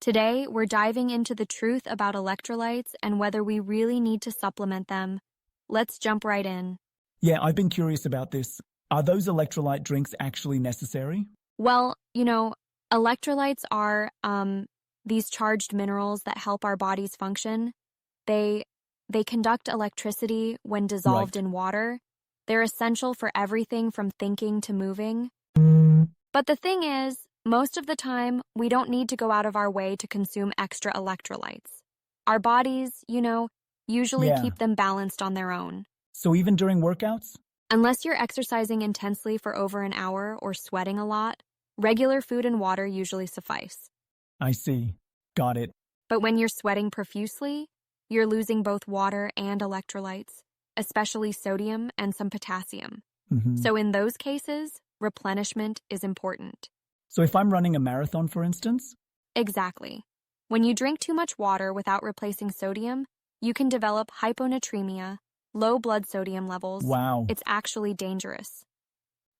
Today, we're diving into the truth about electrolytes and whether we really need to supplement them. Let's jump right in. Yeah, I've been curious about this. Are those electrolyte drinks actually necessary? Well, electrolytes are these charged minerals that help our bodies function. They they conduct electricity when dissolved Right. in water. They're essential for everything from thinking to moving. But the thing is, most of the time, we don't need to go out of our way to consume extra electrolytes. Our bodies, usually Yeah. keep them balanced on their own. So even during workouts? Unless you're exercising intensely for over an hour or sweating a lot, regular food and water usually suffice. I see. Got it. But when you're sweating profusely, you're losing both water and electrolytes, especially sodium and some potassium. So in those cases, replenishment is important. So if I'm running a marathon, for instance? Exactly. When you drink too much water without replacing sodium, you can develop hyponatremia, low blood sodium levels. Wow. It's actually dangerous.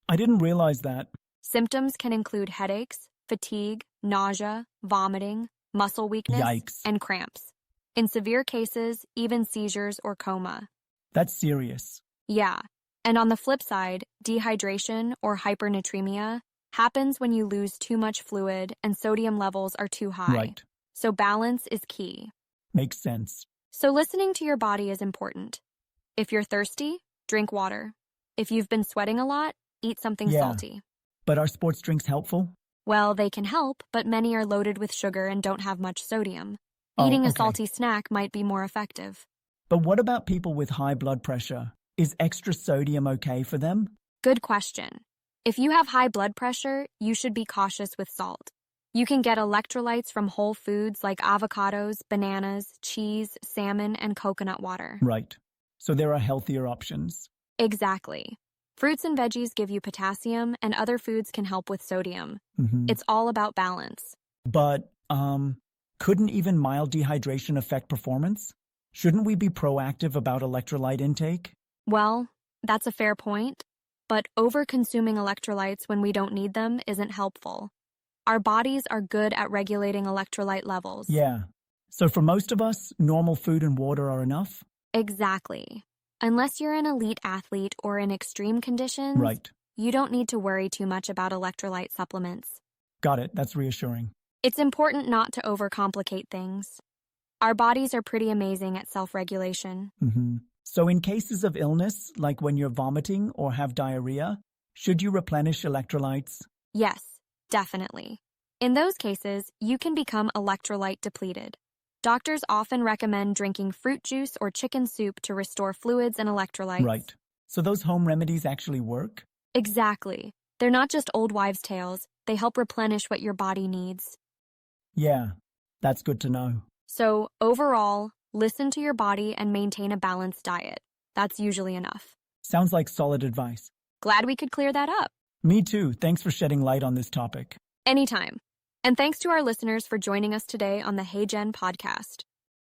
I didn't realize that. Symptoms can include headaches, fatigue, nausea, vomiting, muscle weakness, Yikes. and cramps. In severe cases, even seizures or coma. That's serious. Yeah. And on the flip side, dehydration or hypernatremia happens when you lose too much fluid and sodium levels are too high. Right. So balance is key. Makes sense. So listening to your body is important. If you're thirsty, drink water. If you've been sweating a lot, eat something Yeah. salty. But are sports drinks helpful? Well, they can help, but many are loaded with sugar and don't have much sodium. Eating a okay. salty snack might be more effective. But what about people with high blood pressure? Is extra sodium okay for them? Good question. If you have high blood pressure, you should be cautious with salt. You can get electrolytes from whole foods like avocados, bananas, cheese, salmon, and coconut water. Right. So there are healthier options. Exactly. Fruits and veggies give you potassium, and other foods can help with sodium. It's all about balance. But, couldn't even mild dehydration affect performance? Shouldn't we be proactive about electrolyte intake? Well, that's a fair point, but over-consuming electrolytes when we don't need them isn't helpful. Our bodies are good at regulating electrolyte levels. Yeah. So for most of us, normal food and water are enough? Exactly. Unless you're an elite athlete or in extreme conditions, Right. you don't need to worry too much about electrolyte supplements. Got it. That's reassuring. It's important not to overcomplicate things. Our bodies are pretty amazing at self-regulation. So in cases of illness, like when you're vomiting or have diarrhea, should you replenish electrolytes? Yes, definitely. In those cases, you can become electrolyte depleted. Doctors often recommend drinking fruit juice or chicken soup to restore fluids and electrolytes. Right. So those home remedies actually work? Exactly. They're not just old wives' tales. They help replenish what your body needs. Yeah, that's good to know. So, overall, listen to your body and maintain a balanced diet. That's usually enough. Sounds like solid advice. Glad we could clear that up. Me too. Thanks for shedding light on this topic. Anytime. And thanks to our listeners for joining us today on the Hey Gen podcast.